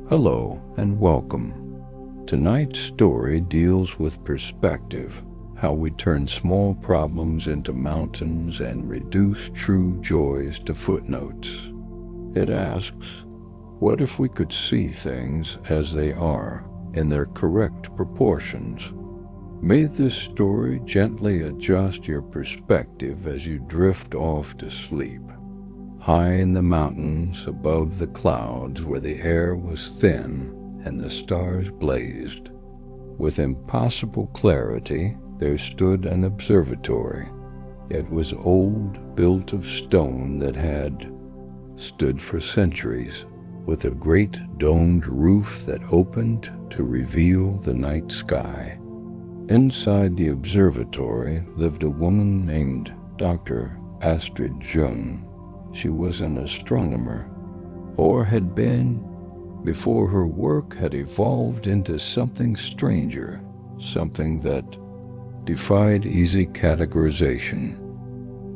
Hello and welcome. Tonight's story deals with perspective, how we turn small problems into mountains and reduce true joys to footnotes. It asks, what if we could see things as they are, in their correct proportions? May this story gently adjust your perspective as you drift off to sleep. High in the mountains, above the clouds, where the air was thin and the stars blazed, with impossible clarity, there stood an observatory. It was old, built of stone that had stood for centuries, with a great domed roof that opened to reveal the night sky. Inside the observatory lived a woman named Dr. Astrid Jung. She was an astronomer, or had been, before her work had evolved into something stranger, something that defied easy categorization.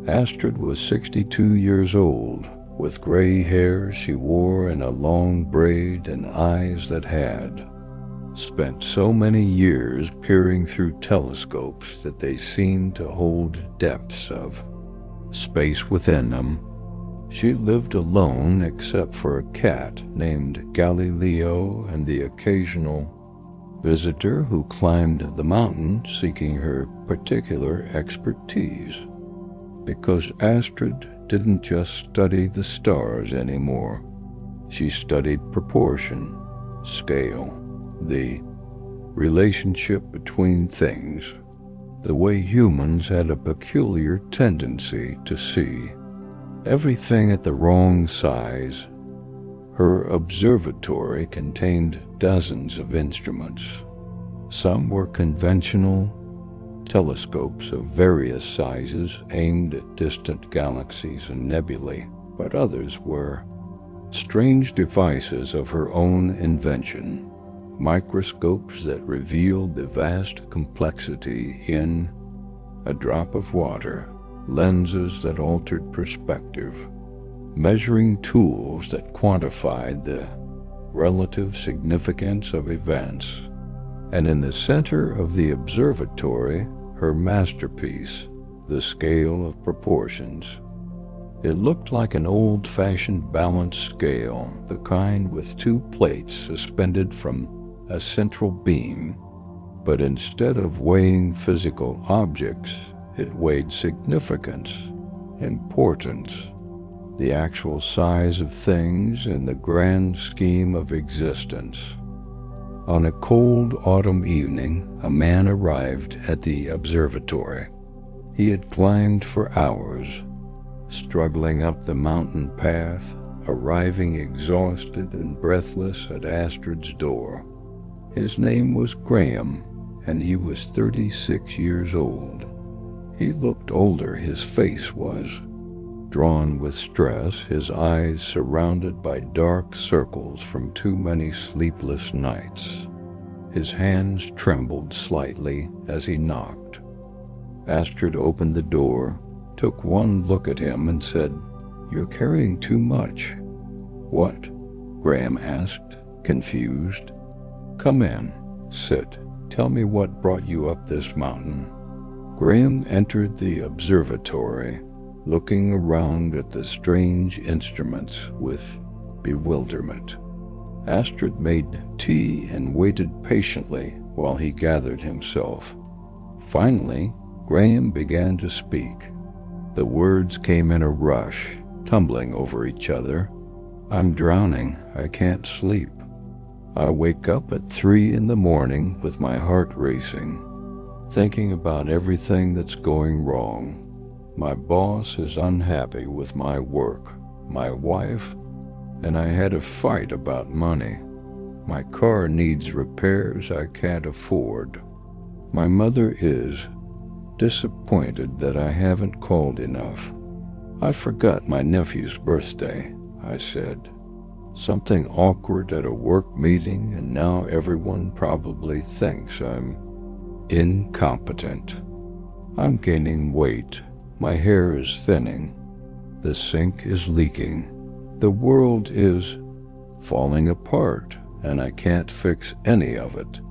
Astrid was 62 years old, with gray hair she wore in a long braid and eyes that had spent so many years peering through telescopes that they seemed to hold depths of space within them. She lived alone except for a cat named Galileo and the occasional visitor who climbed the mountain seeking her particular expertise. Because Astrid didn't just study the stars anymore. She studied proportion, scale, the relationship between things, the way humans had a peculiar tendency to see everything at the wrong size. Her observatory contained dozens of instruments. Some were conventional telescopes of various sizes aimed at distant galaxies and nebulae, but others were strange devices of her own invention, microscopes that revealed the vast complexity in a drop of water, lenses that altered perspective, measuring tools that quantified the relative significance of events. And in the center of the observatory, her masterpiece, the scale of proportions. It looked like an old-fashioned balance scale, the kind with two plates suspended from a central beam. But instead of weighing physical objects, it weighed significance, importance, the actual size of things in the grand scheme of existence. On a cold autumn evening, a man arrived at the observatory. He had climbed for hours, struggling up the mountain path, arriving exhausted and breathless at Astrid's door. His name was Graham, and he was 36 years old. He looked older, his face was drawn with stress, his eyes surrounded by dark circles from too many sleepless nights. His hands trembled slightly as he knocked. Astrid opened the door, took one look at him and said, "You're carrying too much." "What?" Graham asked, confused. "Come in, sit. Tell me what brought you up this mountain." Graham entered the observatory, looking around at the strange instruments with bewilderment. Astrid made tea and waited patiently while he gathered himself. Finally, Graham began to speak. The words came in a rush, tumbling over each other. "I'm drowning. I can't sleep. I wake up at 3 in the morning with my heart racing, thinking about everything that's going wrong. My boss is unhappy with my work, my wife, and I had a fight about money. My car needs repairs I can't afford. My mother is disappointed that I haven't called enough. I forgot my nephew's birthday," I said. "Something awkward at a work meeting, and now everyone probably thinks I'm incompetent. I'm gaining weight. My hair is thinning. The sink is leaking. The world is falling apart. and I can't fix any of it,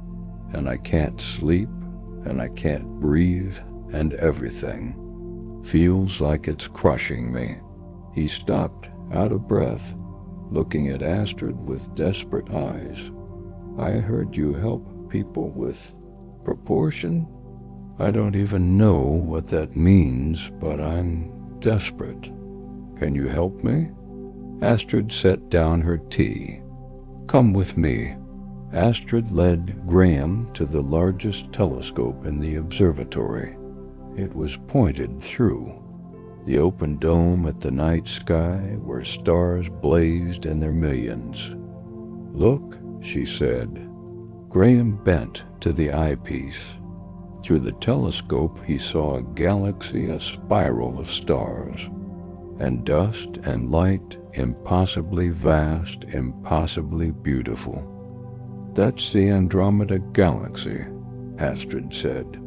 and I can't sleep, and I can't breathe, and everything feels like it's crushing me." He stopped, out of breath, looking at Astrid with desperate eyes. "I heard you help people with proportion? I don't even know what that means, but I'm desperate. Can you help me?" Astrid set down her tea. "Come with me." Astrid led Graham to the largest telescope in the observatory. It was pointed through the open dome at the night sky where stars blazed in their millions. "Look," she said. Graham bent to the eyepiece. Through the telescope he saw a galaxy, a spiral of stars, and dust and light, impossibly vast, impossibly beautiful. "That's the Andromeda Galaxy," Astrid said.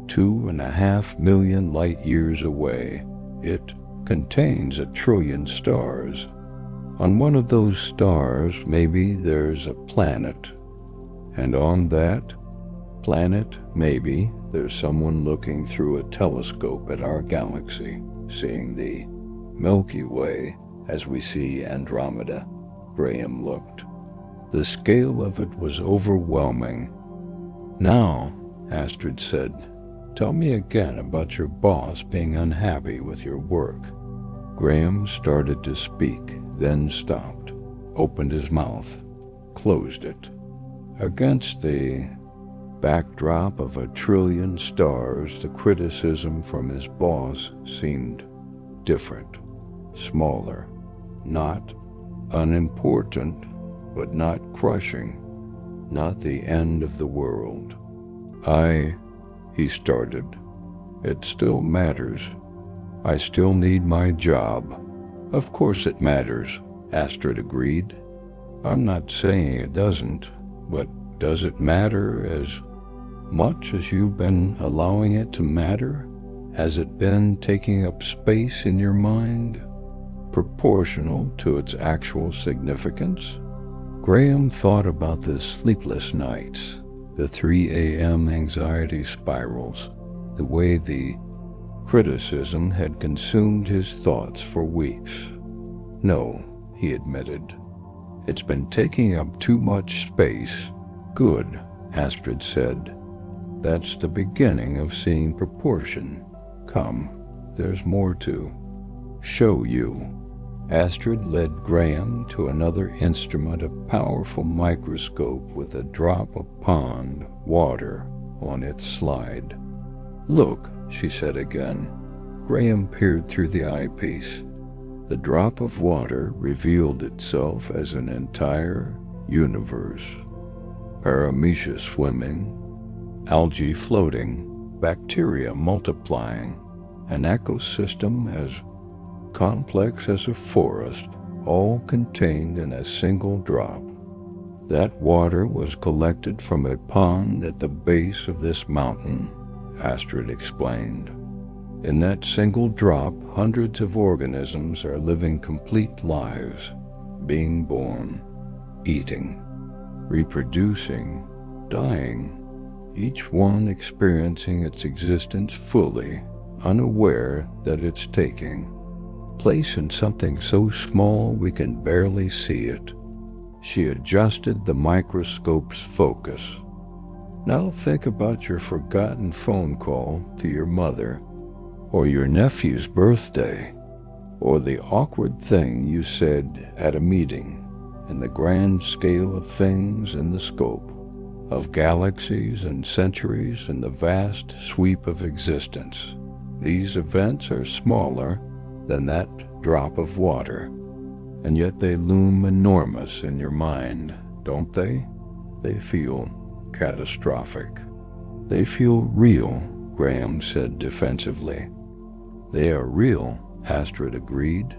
2.5 million light years away. It contains 1 trillion stars. On one of those stars, maybe there's a planet. And on that planet, maybe there's someone looking through a telescope at our galaxy, seeing the Milky Way as we see Andromeda. Graham looked. The scale of it was overwhelming. "Now," Astrid said, "tell me again about your boss being unhappy with your work." Graham started to speak, then stopped, opened his mouth, closed it. Against the backdrop of 1 trillion stars, the criticism from his boss seemed different, smaller, not unimportant, but not crushing, not the end of the world. He started. "It still matters. I still need my job." "Of course it matters," Astrid agreed. "I'm not saying it doesn't, but does it matter as much as you've been allowing it to matter? Has it been taking up space in your mind, proportional to its actual significance?" Graham thought about the sleepless nights, the 3 a.m. anxiety spirals, the way the criticism had consumed his thoughts for weeks. "No," he admitted. "It's been taking up too much space." "Good," Astrid said. "That's the beginning of seeing proportion. Come, there's more to show you." Astrid led Graham to another instrument, a powerful microscope with a drop of pond water on its slide. "Look," she said again. Graham peered through the eyepiece. The drop of water revealed itself as an entire universe. Paramecia swimming, algae floating, bacteria multiplying, an ecosystem as complex as a forest, all contained in a single drop. That water was collected from a pond at the base of this mountain, Astrid explained. In that single drop, hundreds of organisms are living complete lives, being born, eating, reproducing, dying, each one experiencing its existence fully, unaware that it's taking place in something so small we can barely see it. She adjusted the microscope's focus. "Now think about your forgotten phone call to your mother, or your nephew's birthday, or the awkward thing you said at a meeting, in the grand scale of things in the scope of galaxies and centuries and the vast sweep of existence. These events are smaller than that drop of water, and yet they loom enormous in your mind, don't they? They feel catastrophic. They feel real," Graham said defensively. "They are real," Astrid agreed,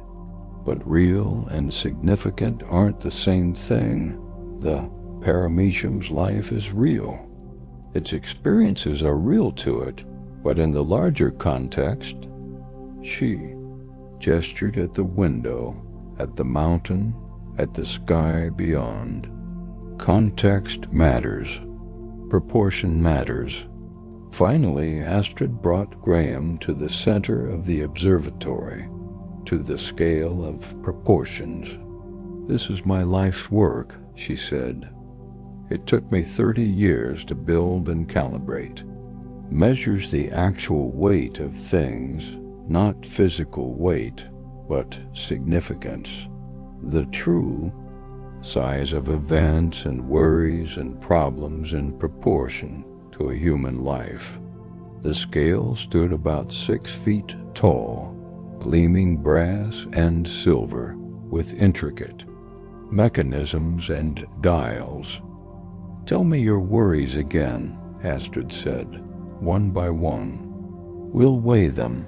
"but real and significant aren't the same thing. The paramecium's life is real. Its experiences are real to it, but in the larger context," she gestured at the window, at the mountain, at the sky beyond. Context matters. Proportion matters. Finally, Astrid brought Graham to the center of the observatory, to the scale of proportions. "This is my life's work," she said. "It took me 30 years to build and calibrate." Measures the actual weight of things, not physical weight, but significance. The true size of events and worries and problems in proportion to a human life. The scale stood about 6 feet tall, gleaming brass and silver, with intricate mechanisms and dials. "Tell me your worries again," Astrid said, "one by one. We'll weigh them."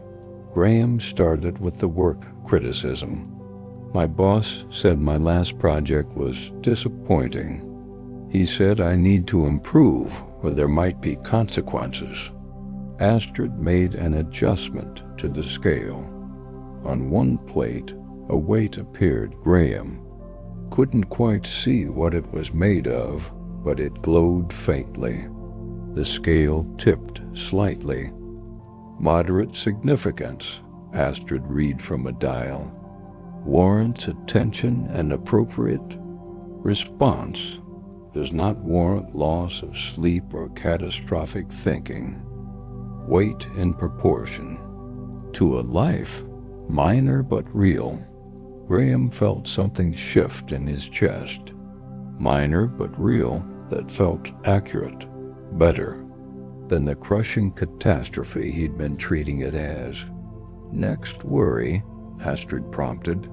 Graham started with the work criticism. "My boss said my last project was disappointing. He said I need to improve or there might be consequences." Astrid made an adjustment to the scale. On one plate, a weight appeared. Graham couldn't quite see what it was made of, but it glowed faintly. The scale tipped slightly. "Moderate significance," Astrid read from a dial. "Warrants attention and appropriate response. Does not warrant loss of sleep or catastrophic thinking. Weight in proportion to a life, minor but real." Graham felt something shift in his chest. Minor but real, that felt accurate, better than the crushing catastrophe he'd been treating it as. "Next worry," Astrid prompted.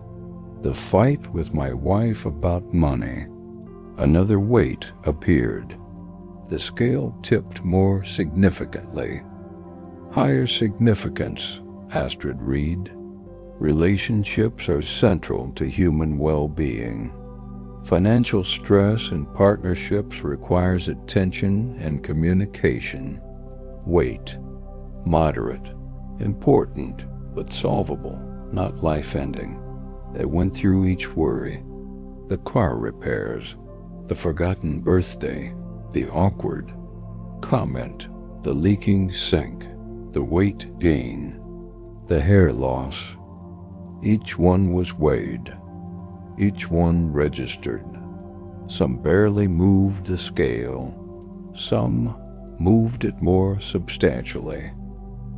"The fight with my wife about money." Another weight appeared. The scale tipped more significantly. "Higher significance," Astrid read. "Relationships are central to human well-being. Financial stress in partnerships requires attention and communication. Weight, moderate, important, but solvable, not life-ending." They went through each worry. The car repairs, the forgotten birthday, the awkward comment, the leaking sink, the weight gain, the hair loss. Each one was weighed. Each one registered. Some barely moved the scale. Some moved it more substantially.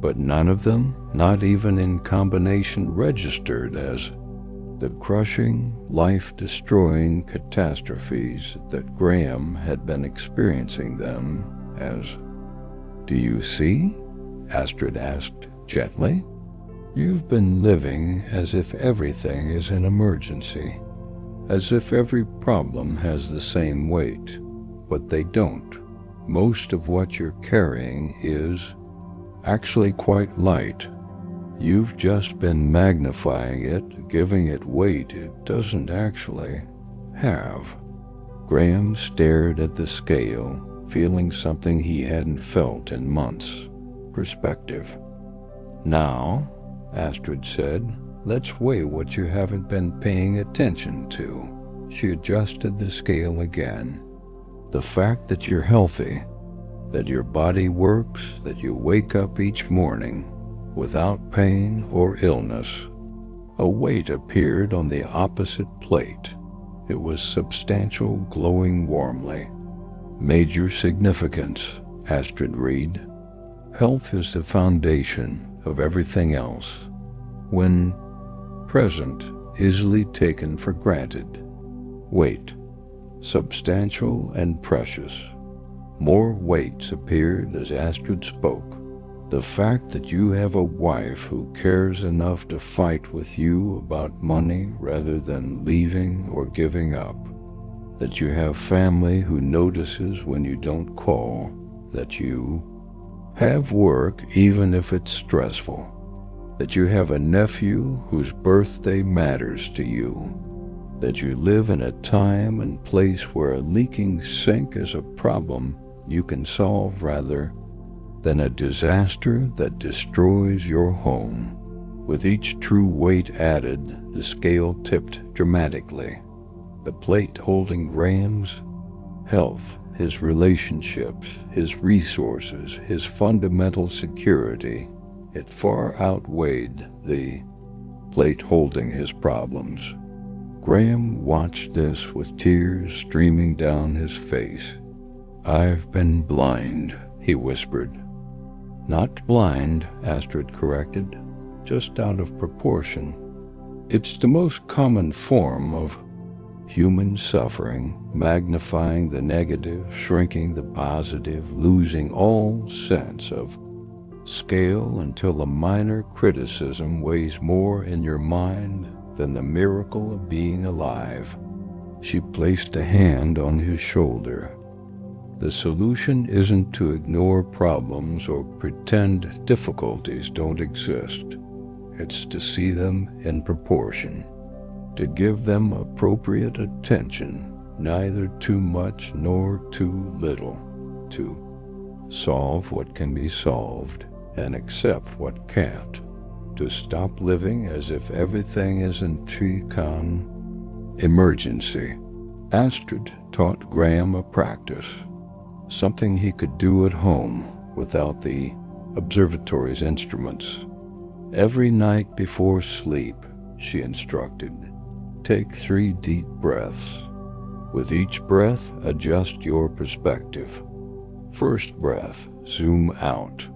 But none of them, not even in combination, registered as the crushing, life-destroying catastrophes that Graham had been experiencing them as. "Do you see?" Astrid asked gently. "You've been living as if everything is an emergency, as if every problem has the same weight, but they don't. Most of what you're carrying is actually quite light. You've just been magnifying it, giving it weight it doesn't actually have." Graham stared at the scale, feeling something he hadn't felt in months. Perspective. "Now," Astrid said, "let's weigh what you haven't been paying attention to." She adjusted the scale again. "The fact that you're healthy, that your body works, that you wake up each morning without pain or illness." A weight appeared on the opposite plate. It was substantial, glowing warmly. "Major significance," Astrid read. "Health is the foundation of everything else. When present, easily taken for granted. Weight, substantial and precious." More weights appeared as Astrid spoke. "The fact that you have a wife who cares enough to fight with you about money rather than leaving or giving up. That you have family who notices when you don't call. That you have work even if it's stressful. That you have a nephew whose birthday matters to you. That you live in a time and place where a leaking sink is a problem you can solve rather than a disaster that destroys your home." With each true weight added, the scale tipped dramatically. The plate holding Graham's health, his relationships, his resources, his fundamental security. It far outweighed the plate holding his problems. Graham watched this with tears streaming down his face. "I've been blind," he whispered. "Not blind," Astrid corrected, "just out of proportion. It's the most common form of human suffering, magnifying the negative, shrinking the positive, losing all sense of scale until a minor criticism weighs more in your mind than the miracle of being alive." She placed a hand on his shoulder. "The solution isn't to ignore problems or pretend difficulties don't exist. It's to see them in proportion, to give them appropriate attention, neither too much nor too little, to solve what can be solved and accept what can't, to stop living as if everything is in Tricon emergency." Astrid taught Graham a practice, something he could do at home without the observatory's instruments. Every night before sleep, she instructed, take 3 deep breaths. With each breath, adjust your perspective. First breath, zoom out.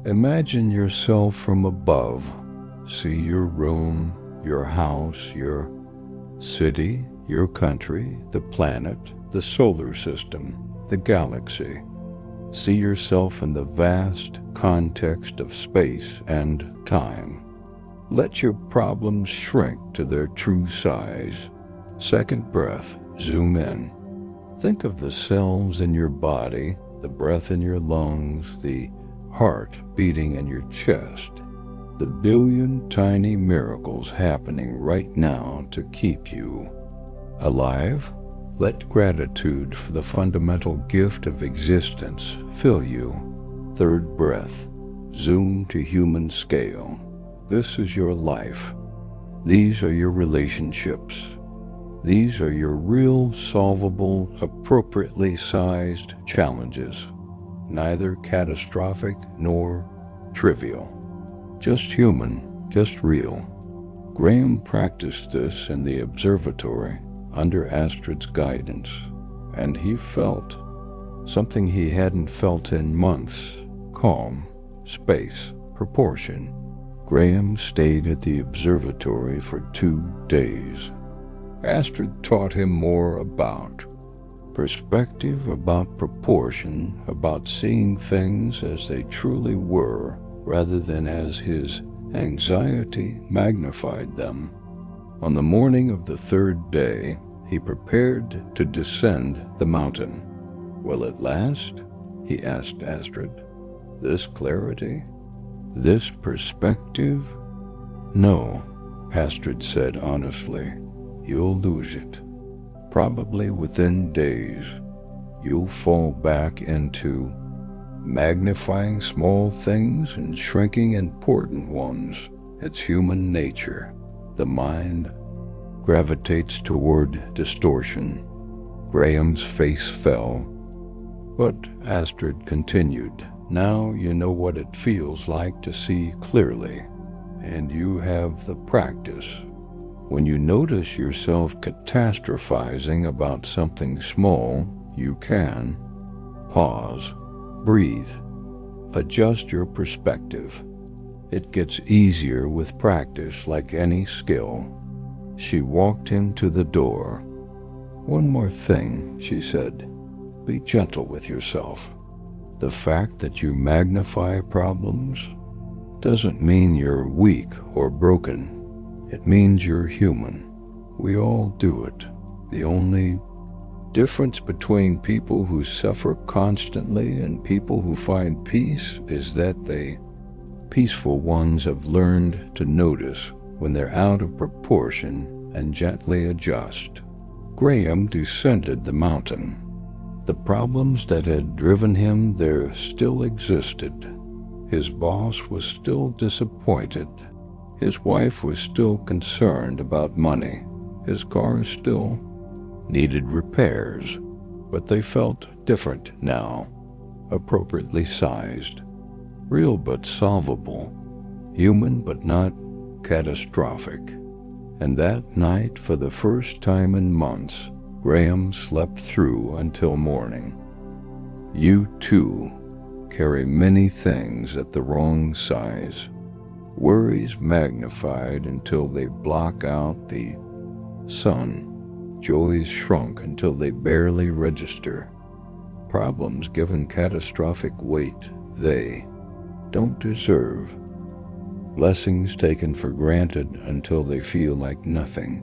Imagine yourself from above. See your room, your house, your city, your country, the planet, the solar system, the galaxy. See yourself in the vast context of space and time. Let your problems shrink to their true size. Second breath, zoom in. Think of the cells in your body, the breath in your lungs, the heart beating in your chest, the billion tiny miracles happening right now to keep you alive. Let gratitude for the fundamental gift of existence fill you. Third breath, zoom to human scale. This is your life. These are your relationships. These are your real, solvable, appropriately sized challenges. Neither catastrophic nor trivial. Just human, just real. Graham practiced this in the observatory under Astrid's guidance, and he felt something he hadn't felt in months: calm, space, proportion. Graham stayed at the observatory for 2 days. Astrid taught him more about perspective, about proportion, about seeing things as they truly were rather than as his anxiety magnified them. On the morning of the 3rd day, he prepared to descend the mountain. "Will it last?" he asked Astrid. "This clarity? This perspective?" "No," Astrid said honestly. "You'll lose it. Probably within days. You'll fall back into magnifying small things and shrinking important ones. It's human nature. The mind gravitates toward distortion." Graham's face fell. "But," Astrid continued, "now you know what it feels like to see clearly, and you have the practice. When you notice yourself catastrophizing about something small, you can pause, breathe, adjust your perspective. It gets easier with practice, like any skill." She walked him to the door. "One more thing," she said. "Be gentle with yourself. The fact that you magnify problems doesn't mean you're weak or broken. It means you're human. We all do it. The only difference between people who suffer constantly and people who find peace is that the peaceful ones have learned to notice when they're out of proportion and gently adjust." Graham descended the mountain. The problems that had driven him there still existed. His boss was still disappointed. His wife was still concerned about money. His car still needed repairs. but they felt different now, appropriately sized, real but solvable, human but not catastrophic. And that night, for the first time in months, Graham slept through until morning. You, too, carry many things at the wrong size, worries magnified until they block out the sun, joys shrunk until they barely register, problems given catastrophic weight they don't deserve, blessings taken for granted until they feel like nothing.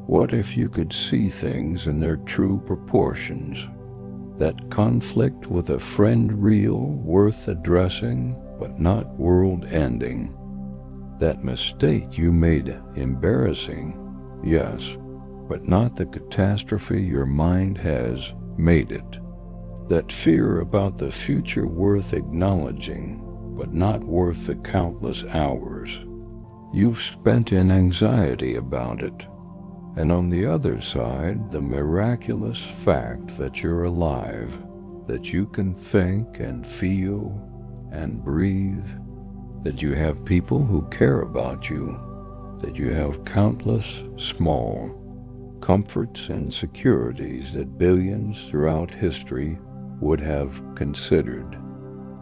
What if you could see things in their true proportions? That conflict with a friend real, worth addressing, but not world-ending. That mistake you made embarrassing, yes, but not the catastrophe your mind has made it. That fear about the future worth acknowledging, but not worth the countless hours you've spent in anxiety about it. And on the other side, the miraculous fact that you're alive, that you can think and feel and breathe, that you have people who care about you, that you have countless small comforts and securities that billions throughout history would have considered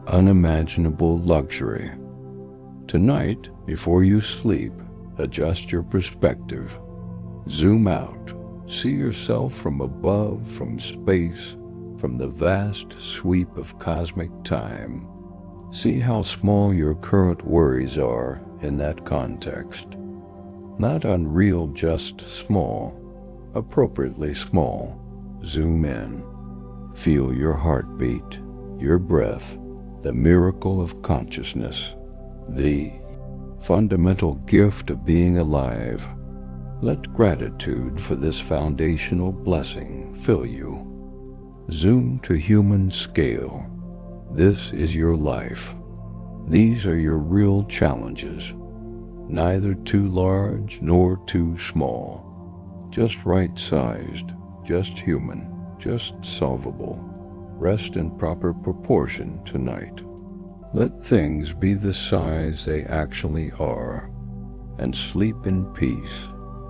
unimaginable luxury. Tonight, before you sleep, adjust your perspective. Zoom out. See yourself from above, from space, from the vast sweep of cosmic time. See how small your current worries are in that context. Not unreal, just small, appropriately small. Zoom in. Feel your heartbeat, your breath, the miracle of consciousness, the fundamental gift of being alive. Let gratitude for this foundational blessing fill you. Zoom to human scale. This is your life. These are your real challenges. Neither too large nor too small. Just right-sized, just human, just solvable. Rest in proper proportion tonight. Let things be the size they actually are, and sleep in peace,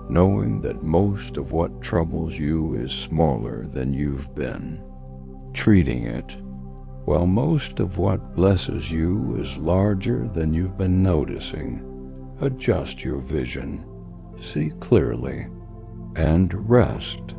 knowing that most of what troubles you is smaller than you've been treating it, while most of what blesses you is larger than you've been noticing. Adjust your vision, see clearly, and rest.